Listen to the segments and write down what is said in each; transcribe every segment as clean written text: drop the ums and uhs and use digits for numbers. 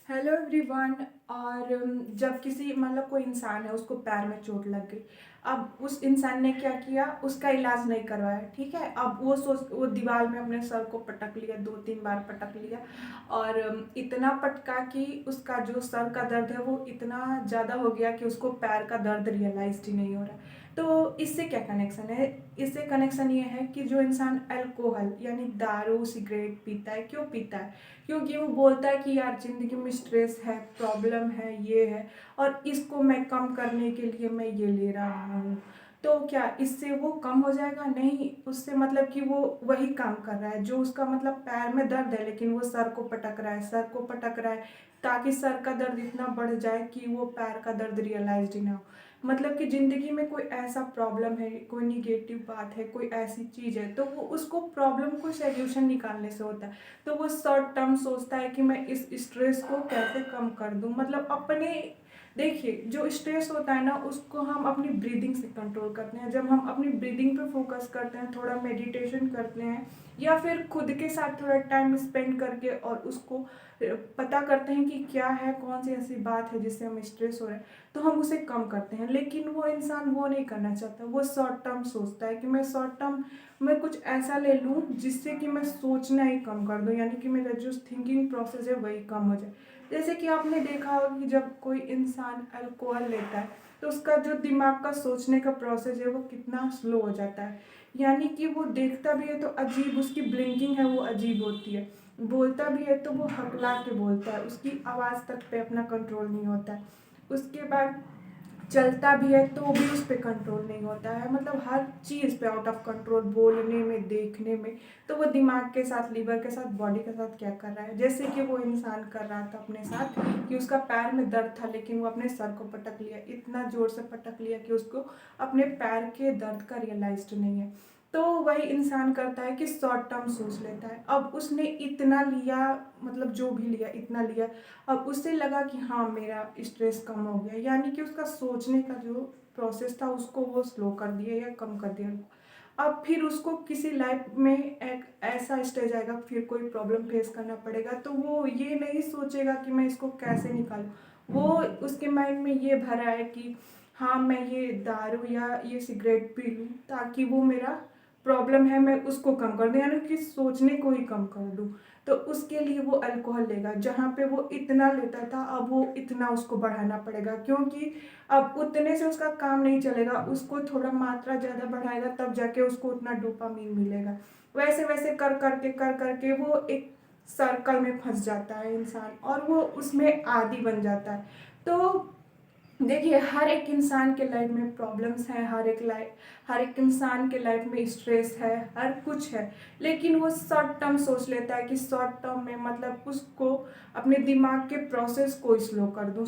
Hello everyone. और जब किसी मतलब कोई इंसान है, उसको पैर में चोट लग गई। अब उस इंसान ने क्या किया, उसका इलाज नहीं करवाया। ठीक है, अब वो दीवार में अपने सर को पटक लिया, 2-3 बार पटक लिया। और इतना पटका कि उसका जो सर का दर्द है वो इतना ज़्यादा हो गया कि उसको पैर का दर्द रियलाइज ही नहीं हो रहा। तो इससे क्या कनेक्शन है? इससे कनेक्शन ये है कि जो इंसान अल्कोहल यानी दारू सिगरेट पीता है, क्यों पीता है? क्योंकि वो बोलता है कि यार ज़िंदगी में स्ट्रेस है, प्रॉब्लम है, ये है, और इसको मैं कम करने के लिए मैं ये ले रहा हूँ। तो क्या इससे वो कम हो जाएगा? नहीं, उससे मतलब कि वो वही काम कर रहा है जो उसका मतलब पैर में दर्द है, लेकिन वो सर को पटक रहा है, सर को पटक रहा है ताकि सर का दर्द इतना बढ़ जाए कि वो पैर का दर्द रियलाइज ही ना हो। मतलब कि ज़िंदगी में कोई ऐसा प्रॉब्लम है, कोई निगेटिव बात है, कोई ऐसी चीज़ है, तो वो उसको प्रॉब्लम को सॉल्यूशन निकालने से होता है। तो वो शॉर्ट टर्म सोचता है कि मैं इस स्ट्रेस को कैसे कम कर दूं। मतलब अपने देखिए, जो स्ट्रेस होता है ना, उसको हम अपनी ब्रीदिंग से कंट्रोल करते हैं। जब हम अपनी ब्रीदिंग पे फोकस करते हैं, थोड़ा मेडिटेशन करते हैं, या फिर खुद के साथ थोड़ा टाइम स्पेंड करके और उसको पता करते हैं कि क्या है, कौन सी ऐसी बात है जिससे हम स्ट्रेस हो रहे हैं, तो हम उसे कम करते हैं। लेकिन वो इंसान वो नहीं करना चाहता। वो शॉर्ट टर्म सोचता है कि मैं शॉर्ट टर्म मैं कुछ ऐसा ले लूँ जिससे कि मैं सोचना ही कम कर दूँ, यानी कि मेरा जो थिंकिंग प्रोसेस है वही कम हो जाए। जैसे कि आपने देखा होगा कि जब कोई इंसान अल्कोहल लेता है तो उसका जो दिमाग का सोचने का प्रोसेस है वो कितना स्लो हो जाता है। यानी कि वो देखता भी है तो अजीब, उसकी ब्लिंकिंग है वो अजीब होती है, बोलता भी है तो वो हकला के बोलता है, उसकी आवाज़ तक पे अपना कंट्रोल नहीं होता है। उसके बाद चलता भी है तो भी उस पर कंट्रोल नहीं होता है। मतलब हर चीज़ पे आउट ऑफ कंट्रोल, बोलने में, देखने में। तो वो दिमाग के साथ, लीवर के साथ, बॉडी के साथ क्या कर रहा है, जैसे कि वो इंसान कर रहा था अपने साथ कि उसका पैर में दर्द था, लेकिन वो अपने सर को पटक लिया, इतना ज़ोर से पटक लिया कि उसको अपने पैर के दर्द का रियलाइज्ड नहीं है। तो वही इंसान करता है कि शॉर्ट टर्म सोच लेता है। अब उसने इतना लिया, मतलब जो भी लिया इतना लिया, अब उससे लगा कि हाँ मेरा स्ट्रेस कम हो गया, यानी कि उसका सोचने का जो प्रोसेस था उसको वो स्लो कर दिया या कम कर दिया। अब फिर उसको किसी लाइफ में एक ऐसा स्टेज आएगा, फिर कोई प्रॉब्लम फेस करना पड़ेगा, तो वो ये नहीं सोचेगा कि मैं इसको कैसे निकालूं। वो उसके माइंड में ये भरा है कि हाँ मैं ये दारू या ये सिगरेट पी लूँ ताकि वो मेरा प्रॉब्लम है मैं उसको कम कर दूँ, यानी कि सोचने को ही कम कर दूँ। तो उसके लिए वो अल्कोहल लेगा। जहाँ पे वो इतना लेता था अब वो इतना उसको बढ़ाना पड़ेगा, क्योंकि अब उतने से उसका काम नहीं चलेगा। उसको थोड़ा मात्रा ज़्यादा बढ़ाएगा तब जाके उसको उतना डोपामीन मिलेगा। वैसे वैसे कर करके वो एक सर्कल में फंस जाता है इंसान, और वो उसमें आदी बन जाता है। तो देखिए, हर एक इंसान के लाइफ में प्रॉब्लम्स हैं, हर एक इंसान के लाइफ में स्ट्रेस है, हर कुछ है। लेकिन वो शॉर्ट टर्म सोच लेता है कि शॉर्ट टर्म में मतलब उसको अपने दिमाग के प्रोसेस को स्लो कर दूँ।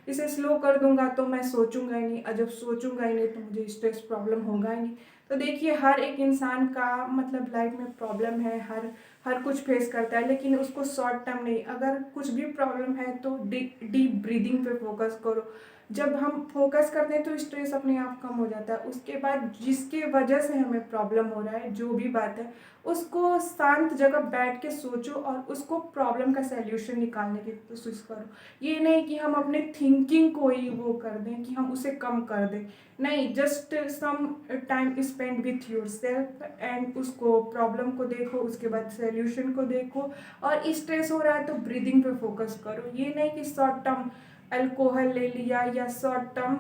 इसे स्लो कर दूंगा तो मैं सोचूंगा ही नहीं, और जब सोचूंगा ही नहीं तो मुझे स्ट्रेस प्रॉब्लम होगा ही नहीं। तो देखिए, हर एक इंसान का मतलब लाइफ में प्रॉब्लम है, हर हर कुछ फेस करता है, लेकिन उसको शॉर्ट टर्म नहीं। अगर कुछ भी प्रॉब्लम है तो डीप ब्रीदिंग पे फोकस करो। जब हम फोकस करते हैं तो स्ट्रेस अपने आप कम हो जाता है। उसके बाद जिसके वजह से हमें प्रॉब्लम हो रहा है, जो भी बात है, उसको शांत जगह बैठ के सोचो और उसको प्रॉब्लम का सल्यूशन निकालने की कोशिश करो। ये नहीं कि हम अपने थिंकिंग को ही वो कर दें कि हम उसे कम कर दें। नहीं, just some time spend with yourself and उसको प्रॉब्लम को देखो, उसके बाद सल्यूशन को देखो। और स्ट्रेस हो रहा है तो ब्रीदिंग पे फोकस करो। ये नहीं कि शॉर्ट टर्म अल्कोहल ले लिया या शॉर्ट टर्म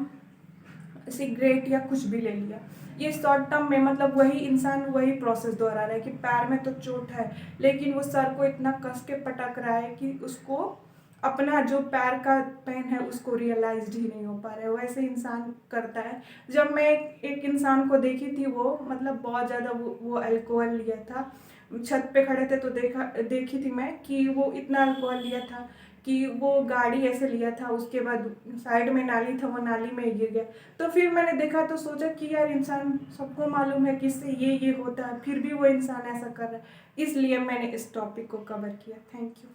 सिगरेट या कुछ भी ले लिया। ये शॉर्ट टर्म में मतलब वही इंसान वही प्रोसेस दोहरा रहा है कि पैर में तो चोट है, लेकिन वो सर को इतना कस के पटक रहा है कि उसको अपना जो पैर का पेन है उसको रियलाइज ही नहीं हो पा रहा है। वैसे इंसान करता है। जब मैं एक इंसान को देखी थी, वो मतलब बहुत ज़्यादा वो अल्कोहल लिया था। छत पे खड़े थे तो देखी थी मैं कि वो इतना अल्कोहल लिया था कि वो गाड़ी ऐसे लिया था, उसके बाद साइड में नाली था, वो नाली में गिर गया। तो फिर मैंने देखा तो सोचा कि यार, इंसान सबको मालूम है कि इससे ये होता है, फिर भी वो इंसान ऐसा कर रहा है। इसलिए मैंने इस टॉपिक को कवर किया। Thank you.